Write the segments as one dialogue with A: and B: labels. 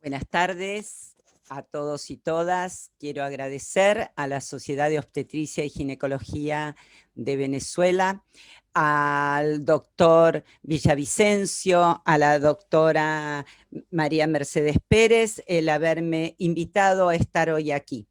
A: Buenas tardes a todos y todas. Quiero agradecer a la Sociedad de Obstetricia y Ginecología de Venezuela, al doctor Villavicencio, a la doctora María Mercedes Pérez, el haberme invitado a estar hoy aquí.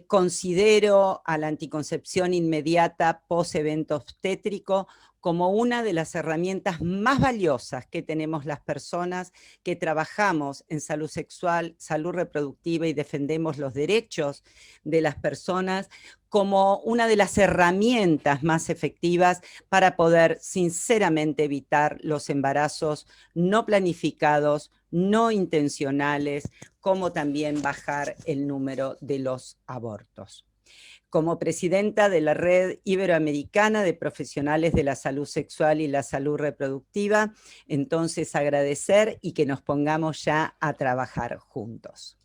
A: Considero a la anticoncepción inmediata post-evento obstétrico como una de las herramientas más valiosas que tenemos las personas que trabajamos en salud sexual, salud reproductiva y defendemos los derechos de las personas, como una de las herramientas más efectivas para poder sinceramente evitar los embarazos no planificados, no intencionales, como también bajar el número de los abortos. Como presidenta de la Red Iberoamericana de Profesionales de la Salud Sexual y la Salud Reproductiva, entonces agradecer y que nos pongamos ya a trabajar juntos.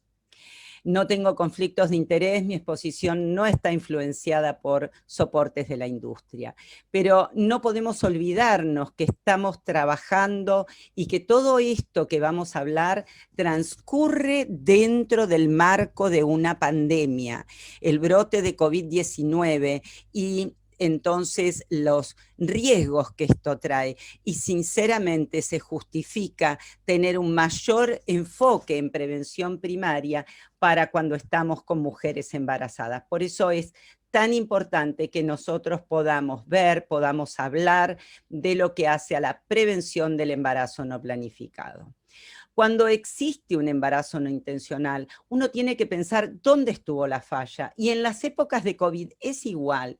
A: No tengo conflictos de interés, mi exposición no está influenciada por soportes de la industria, pero no podemos olvidarnos que estamos trabajando y que todo esto que vamos a hablar transcurre dentro del marco de una pandemia, el brote de COVID-19 y entonces los riesgos que esto trae. Y sinceramente se justifica tener un mayor enfoque en prevención primaria para cuando estamos con mujeres embarazadas. Por eso es tan importante que nosotros podamos ver, podamos hablar de lo que hace a la prevención del embarazo no planificado. Cuando existe un embarazo no intencional, uno tiene que pensar dónde estuvo la falla. Y en las épocas de COVID es igual.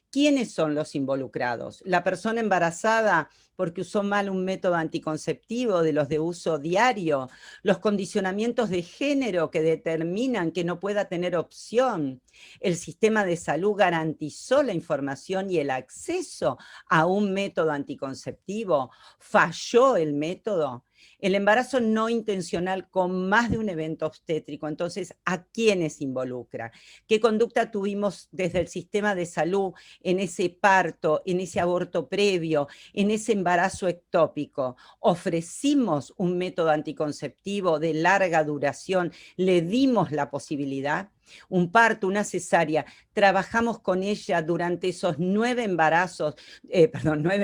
A: ¿Quiénes son los involucrados? La persona embarazada porque usó mal un método anticonceptivo de los de uso diario, los condicionamientos de género que determinan que no pueda tener opción. El sistema de salud garantizó la información y el acceso a un método anticonceptivo. ¿Falló el método? El embarazo no intencional con más de un evento obstétrico, entonces, ¿a quiénes involucra? ¿Qué conducta tuvimos desde el sistema de salud en ese parto, en ese aborto previo, en ese embarazo ectópico? ¿Ofrecimos un método anticonceptivo de larga duración? ¿Le dimos la posibilidad? Un parto, una cesárea, trabajamos con ella durante esos 9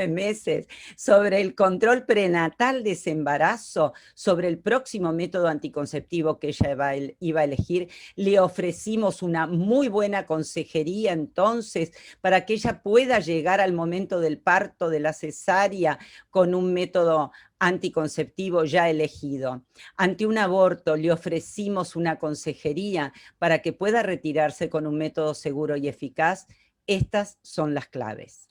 A: meses, sobre el control prenatal de ese embarazo, sobre el próximo método anticonceptivo que ella iba a elegir. Le ofrecimos una muy buena consejería entonces para que ella pueda llegar al momento del parto, de la cesárea, con un método anticonceptivo ya elegido. Ante un aborto le ofrecimos una consejería para que pueda retirarse con un método seguro y eficaz. Estas son las claves.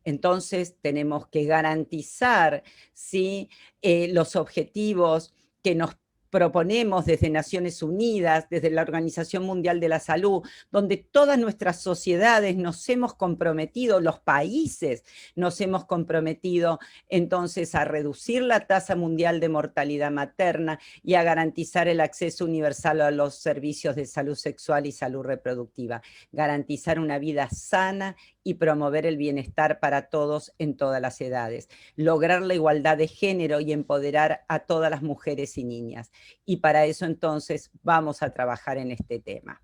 A: Entonces tenemos que garantizar, ¿sí?, los objetivos que nos proponemos desde Naciones Unidas, desde la Organización Mundial de la Salud, donde todas nuestras sociedades nos hemos comprometido, los países nos hemos comprometido entonces a reducir la tasa mundial de mortalidad materna y a garantizar el acceso universal a los servicios de salud sexual y salud reproductiva, garantizar una vida sana y promover el bienestar para todos en todas las edades, lograr la igualdad de género y empoderar a todas las mujeres y niñas. Y para eso entonces vamos a trabajar en este tema.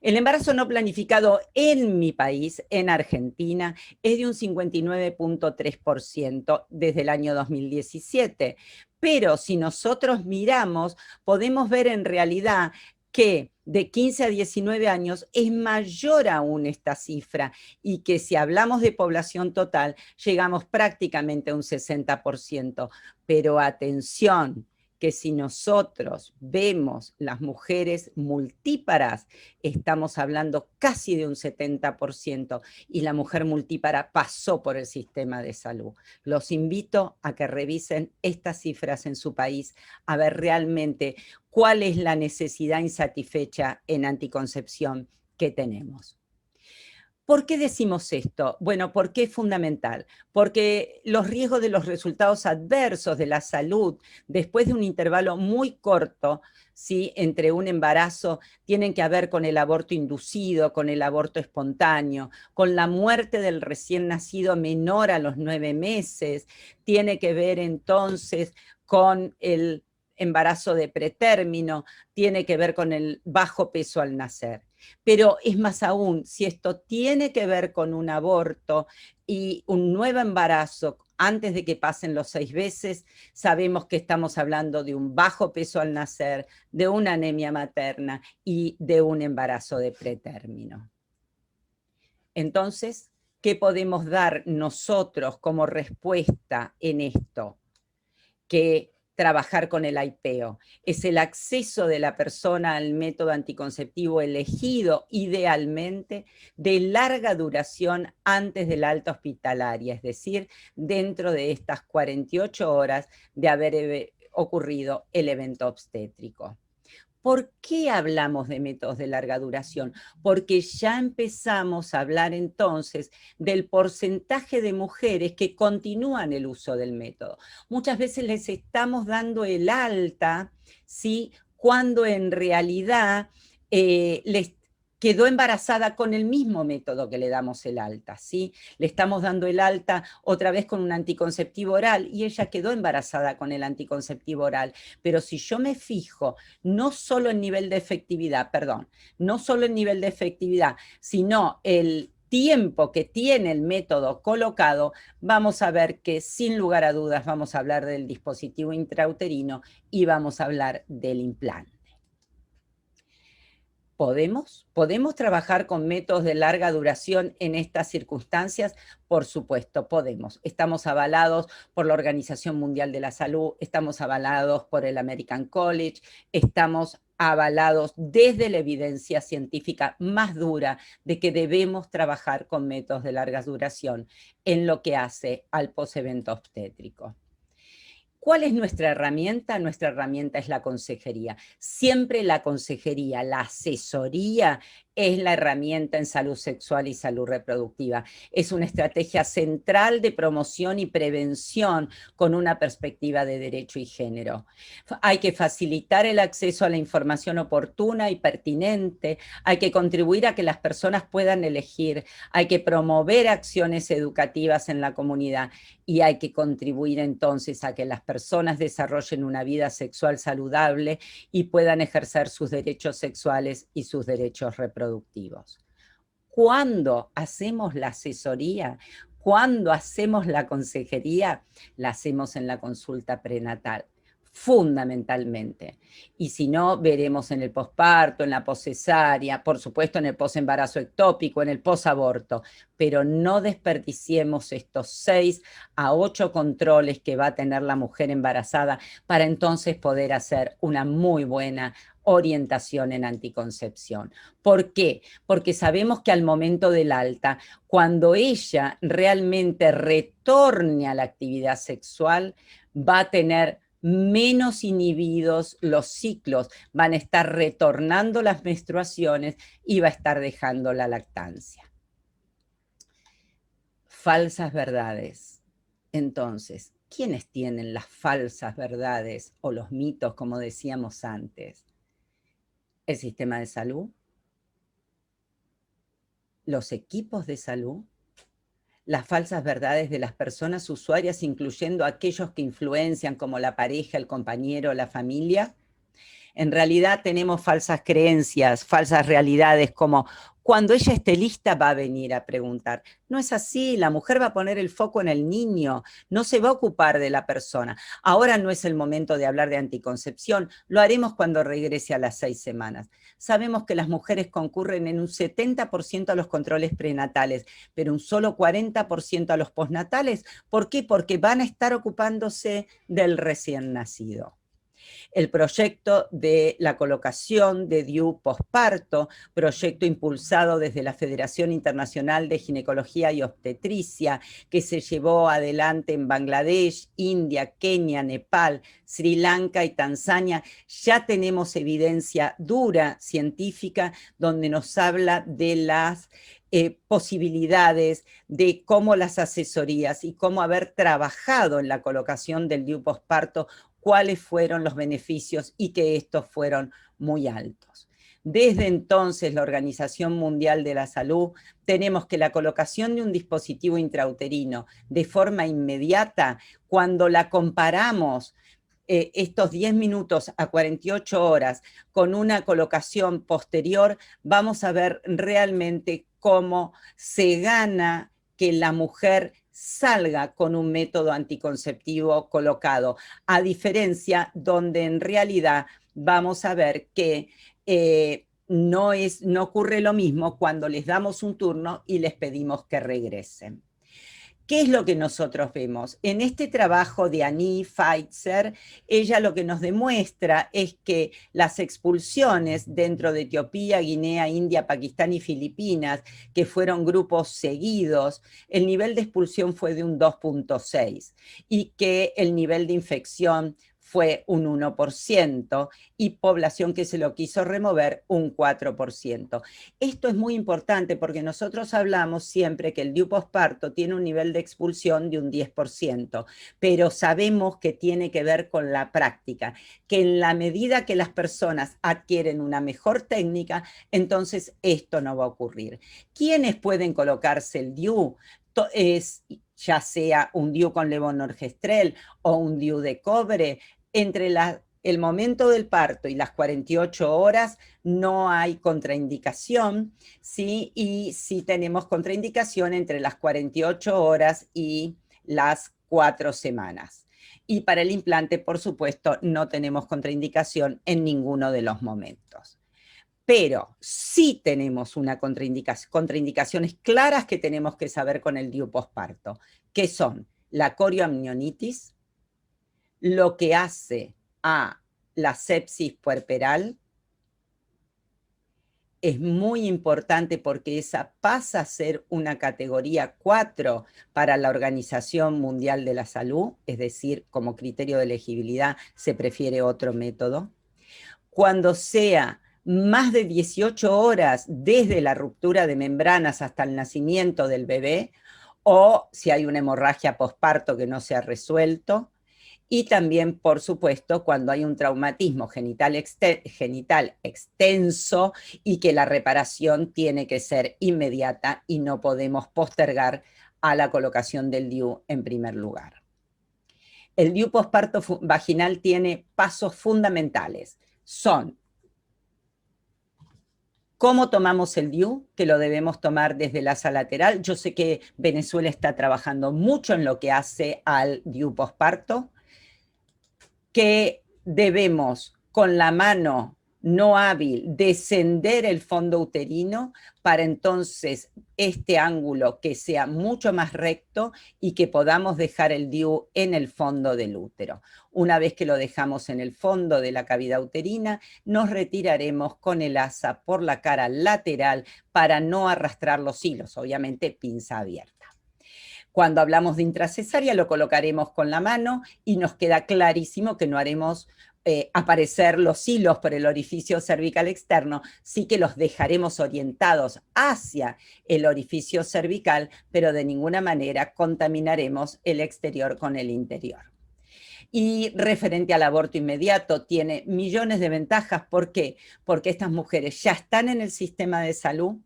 A: El embarazo no planificado en mi país, en Argentina, es de un 59.3% desde el año 2017. Pero si nosotros miramos, podemos ver en realidad que de 15 a 19 años es mayor aún esta cifra y que si hablamos de población total llegamos prácticamente a un 60%. Pero atención, que si nosotros vemos las mujeres multíparas, estamos hablando casi de un 70%, y la mujer multípara pasó por el sistema de salud. Los invito a que revisen estas cifras en su país, a ver realmente cuál es la necesidad insatisfecha en anticoncepción que tenemos. ¿Por qué decimos esto? Bueno, porque es fundamental, porque los riesgos de los resultados adversos de la salud después de un intervalo muy corto, ¿sí?, entre un embarazo, tienen que ver con el aborto inducido, con el aborto espontáneo, con la muerte del recién nacido menor a los 9 meses, tiene que ver entonces con el embarazo de pretérmino, tiene que ver con el bajo peso al nacer. Pero es más aún, si esto tiene que ver con un aborto y un nuevo embarazo antes de que pasen los 6 meses, sabemos que estamos hablando de un bajo peso al nacer, de una anemia materna y de un embarazo de pretérmino. Entonces, ¿qué podemos dar nosotros como respuesta en esto? Que trabajar con el IPEO. Es el acceso de la persona al método anticonceptivo elegido idealmente de larga duración antes de la alta hospitalaria, es decir, dentro de estas 48 horas de haber ocurrido el evento obstétrico. ¿Por qué hablamos de métodos de larga duración? Porque ya empezamos a hablar entonces del porcentaje de mujeres que continúan el uso del método. Muchas veces les estamos dando el alta, ¿sí? Cuando en realidad les quedó embarazada con el mismo método que le damos el alta, ¿sí? Le estamos dando el alta otra vez con un anticonceptivo oral y ella quedó embarazada con el anticonceptivo oral. Pero si yo me fijo no solo el nivel de efectividad, no solo el nivel de efectividad, sino el tiempo que tiene el método colocado, vamos a ver que sin lugar a dudas vamos a hablar del dispositivo intrauterino y vamos a hablar del implante. ¿Podemos trabajar con métodos de larga duración en estas circunstancias? Por supuesto, podemos. Estamos avalados por la Organización Mundial de la Salud, estamos avalados por el American College, estamos avalados desde la evidencia científica más dura de que debemos trabajar con métodos de larga duración en lo que hace al posevento obstétrico. ¿Cuál es nuestra herramienta? Nuestra herramienta es la consejería. Siempre la consejería, la asesoría es la herramienta en salud sexual y salud reproductiva. Es una estrategia central de promoción y prevención con una perspectiva de derecho y género. Hay que facilitar el acceso a la información oportuna y pertinente, hay que contribuir a que las personas puedan elegir, hay que promover acciones educativas en la comunidad y hay que contribuir entonces a que las personas desarrollen una vida sexual saludable y puedan ejercer sus derechos sexuales y sus derechos reproductivos. Cuando hacemos la asesoría, cuando hacemos la consejería, la hacemos en la consulta prenatal, fundamentalmente. Y si no, veremos en el posparto, en la poscesárea, por supuesto en el posembarazo ectópico, en el posaborto, pero no desperdiciemos estos 6 a 8 controles que va a tener la mujer embarazada para entonces poder hacer una muy buena orientación en anticoncepción. ¿Por qué? Porque sabemos que al momento del alta, cuando ella realmente retorne a la actividad sexual, va a tener menos inhibidos los ciclos, van a estar retornando las menstruaciones y va a estar dejando la lactancia. Falsas verdades. Entonces, ¿quiénes tienen las falsas verdades o los mitos, como decíamos antes? El sistema de salud, los equipos de salud, las falsas verdades de las personas usuarias, incluyendo aquellos que influencian como la pareja, el compañero, la familia. En realidad tenemos falsas creencias, falsas realidades, como cuando ella esté lista va a venir a preguntar. No es así, la mujer va a poner el foco en el niño, no se va a ocupar de la persona. Ahora no es el momento de hablar de anticoncepción, lo haremos cuando regrese a las 6 semanas. Sabemos que las mujeres concurren en un 70% a los controles prenatales, pero un solo 40% a los postnatales. ¿Por qué? Porque van a estar ocupándose del recién nacido. El proyecto de la colocación de DIU posparto, proyecto impulsado desde la Federación Internacional de Ginecología y Obstetricia, que se llevó adelante en Bangladesh, India, Kenia, Nepal, Sri Lanka y Tanzania. Ya tenemos evidencia dura científica donde nos habla de las posibilidades de cómo las asesorías y cómo haber trabajado en la colocación del DIU posparto, cuáles fueron los beneficios y que estos fueron muy altos. Desde entonces, la Organización Mundial de la Salud, tenemos que la colocación de un dispositivo intrauterino de forma inmediata, cuando la comparamos estos 10 minutos a 48 horas con una colocación posterior, vamos a ver realmente cómo se gana que la mujer salga con un método anticonceptivo colocado, a diferencia donde en realidad vamos a ver que no ocurre lo mismo cuando les damos un turno y les pedimos que regresen. ¿Qué es lo que nosotros vemos? En este trabajo de Annie Pfizer, ella lo que nos demuestra es que las expulsiones dentro de Etiopía, Guinea, India, Pakistán y Filipinas, que fueron grupos seguidos, el nivel de expulsión fue de un 2,6 y que el nivel de infección fue un 1% y población que se lo quiso remover un 4%. Esto es muy importante porque nosotros hablamos siempre que el DIU posparto tiene un nivel de expulsión de un 10%, pero sabemos que tiene que ver con la práctica, que en la medida que las personas adquieren una mejor técnica, entonces esto no va a ocurrir. ¿Quiénes pueden colocarse el DIU? Ya sea un DIU con levonorgestrel o un DIU de cobre, entre el momento del parto y las 48 horas no hay contraindicación, ¿sí? Y sí tenemos contraindicación entre las 48 horas y las 4 semanas. Y para el implante, por supuesto, no tenemos contraindicación en ninguno de los momentos. Pero sí tenemos una contraindicaciones claras que tenemos que saber con el DIU posparto, que son la corioamnionitis, lo que hace a la sepsis puerperal. Es muy importante porque esa pasa a ser una categoría 4 para la Organización Mundial de la Salud, es decir, como criterio de elegibilidad se prefiere otro método. Cuando sea más de 18 horas desde la ruptura de membranas hasta el nacimiento del bebé, o si hay una hemorragia posparto que no se ha resuelto, y también, por supuesto, cuando hay un traumatismo genital extenso y que la reparación tiene que ser inmediata y no podemos postergar a la colocación del DIU en primer lugar. El DIU posparto vaginal tiene pasos fundamentales. Son cómo tomamos el DIU, que lo debemos tomar desde la asa lateral. Yo sé que Venezuela está trabajando mucho en lo que hace al DIU posparto, que debemos con la mano no hábil descender el fondo uterino para entonces este ángulo que sea mucho más recto y que podamos dejar el DIU en el fondo del útero. Una vez que lo dejamos en el fondo de la cavidad uterina, nos retiraremos con el asa por la cara lateral para no arrastrar los hilos, obviamente pinza abierta. Cuando hablamos de intracesárea lo colocaremos con la mano y nos queda clarísimo que no haremos aparecer los hilos por el orificio cervical externo, sí que los dejaremos orientados hacia el orificio cervical, pero de ninguna manera contaminaremos el exterior con el interior. Y referente al aborto inmediato, tiene millones de ventajas. ¿Por qué? Porque estas mujeres ya están en el sistema de salud,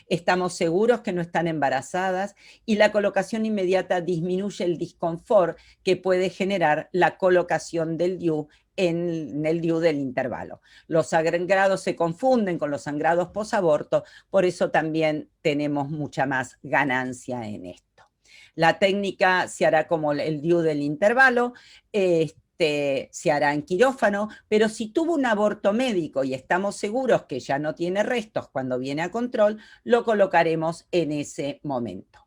A: estamos seguros que no están embarazadas y la colocación inmediata disminuye el disconfort que puede generar la colocación del DIU en el DIU del intervalo. Los sangrados se confunden con los sangrados posaborto, por eso también tenemos mucha más ganancia en esto. La técnica se hará como el DIU del intervalo, se hará en quirófano, pero si tuvo un aborto médico y estamos seguros que ya no tiene restos cuando viene a control, lo colocaremos en ese momento.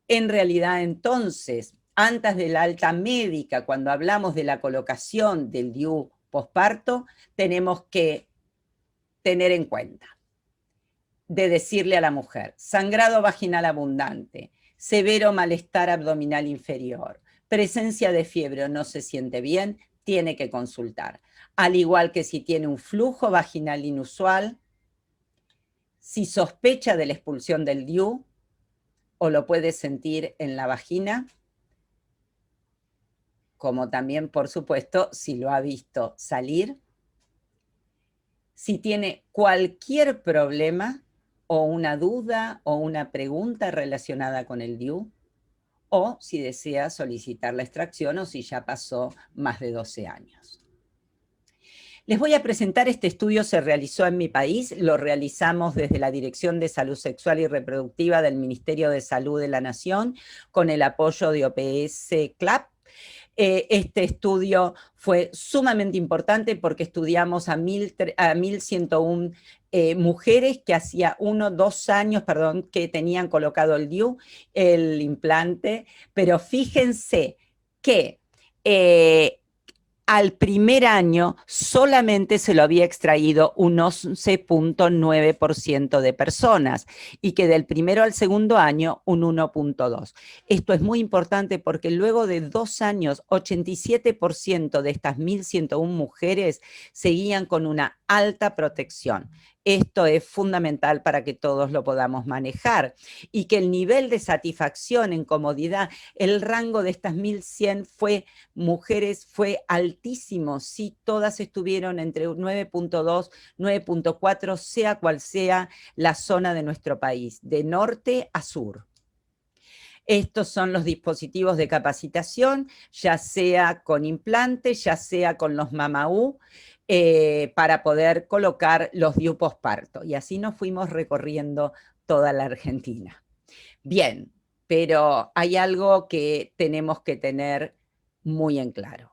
A: En realidad, entonces, antes de la alta médica, cuando hablamos de la colocación del DIU posparto, tenemos que tener en cuenta de decirle a la mujer, sangrado vaginal abundante, severo malestar abdominal inferior, presencia de fiebre o no se siente bien, tiene que consultar. Al igual que si tiene un flujo vaginal inusual, si sospecha de la expulsión del DIU o lo puede sentir en la vagina, como también, por supuesto, si lo ha visto salir. Si tiene cualquier problema o una duda o una pregunta relacionada con el DIU, o si desea solicitar la extracción o si ya pasó más de 12 años. Les voy a presentar este estudio, se realizó en mi país, lo realizamos desde la Dirección de Salud Sexual y Reproductiva del Ministerio de Salud de la Nación, con el apoyo de OPS-CLAP. Este estudio fue sumamente importante porque estudiamos a 1.101 mujeres que hacía 2 años, que tenían colocado el DIU, el implante, pero fíjense que al primer año solamente se lo había extraído un 11.9% de personas y que del primero al segundo año un 1.2%. Esto es muy importante porque luego de 2 años, 87% de estas 1.101 mujeres seguían con una alta protección. Esto es fundamental para que todos lo podamos manejar y que el nivel de satisfacción en comodidad, el rango de estas 1.100 mujeres fue altísimo, sí, todas estuvieron entre 9.2, 9.4, sea cual sea la zona de nuestro país, de norte a sur. Estos son los dispositivos de capacitación, ya sea con implantes, ya sea con los MAMAU, para poder colocar los DIU posparto. Y así nos fuimos recorriendo toda la Argentina. Bien, pero hay algo que tenemos que tener muy en claro.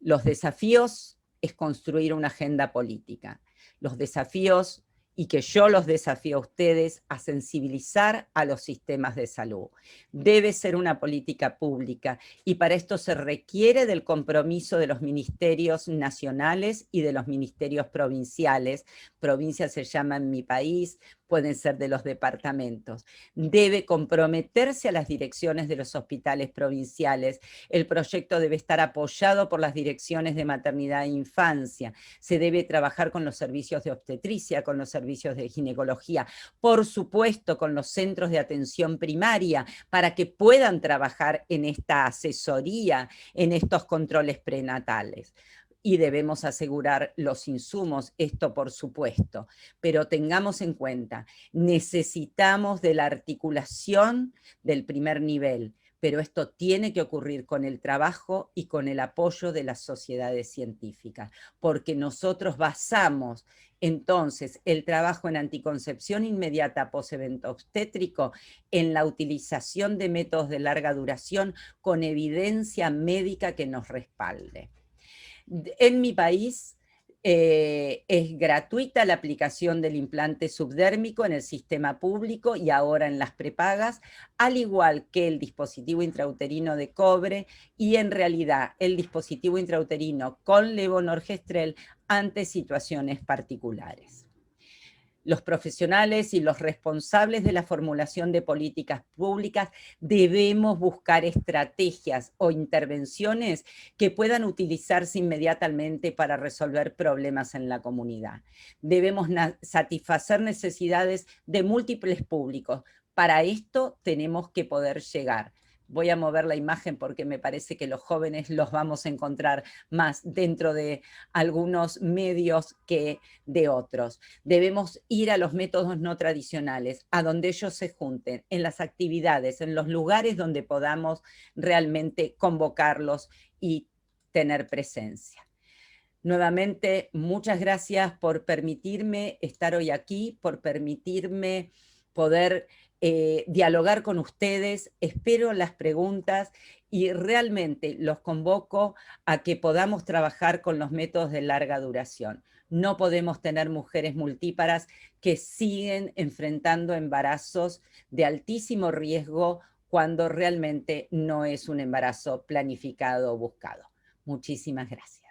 A: Los desafíos es construir una agenda política. Los desafíos, y que yo los desafío a ustedes, a sensibilizar a los sistemas de salud. Debe ser una política pública y para esto se requiere del compromiso de los ministerios nacionales y de los ministerios provinciales. Provincia se llama en mi país, pueden ser de los departamentos. Debe comprometerse a las direcciones de los hospitales provinciales. El proyecto debe estar apoyado por las direcciones de maternidad e infancia. Se debe trabajar con los servicios de obstetricia, con los servicios de ginecología, por supuesto con los centros de atención primaria, para que puedan trabajar en esta asesoría, en estos controles prenatales. Y debemos asegurar los insumos, esto por supuesto, pero tengamos en cuenta, necesitamos de la articulación del primer nivel, pero esto tiene que ocurrir con el trabajo y con el apoyo de las sociedades científicas, porque nosotros basamos entonces el trabajo en anticoncepción inmediata post-evento obstétrico en la utilización de métodos de larga duración con evidencia médica que nos respalde. En mi país es gratuita la aplicación del implante subdérmico en el sistema público y ahora en las prepagas, al igual que el dispositivo intrauterino de cobre y en realidad el dispositivo intrauterino con levonorgestrel ante situaciones particulares. Los profesionales y los responsables de la formulación de políticas públicas debemos buscar estrategias o intervenciones que puedan utilizarse inmediatamente para resolver problemas en la comunidad. Debemos satisfacer necesidades de múltiples públicos. Para esto tenemos que poder llegar. Voy a mover la imagen porque me parece que los jóvenes los vamos a encontrar más dentro de algunos medios que de otros. Debemos ir a los métodos no tradicionales, a donde ellos se junten, en las actividades, en los lugares donde podamos realmente convocarlos y tener presencia. Nuevamente, muchas gracias por permitirme estar hoy aquí, por permitirme poder dialogar con ustedes. Espero las preguntas y realmente los convoco a que podamos trabajar con los métodos de larga duración. No podemos tener mujeres multíparas que siguen enfrentando embarazos de altísimo riesgo cuando realmente no es un embarazo planificado o buscado. Muchísimas gracias.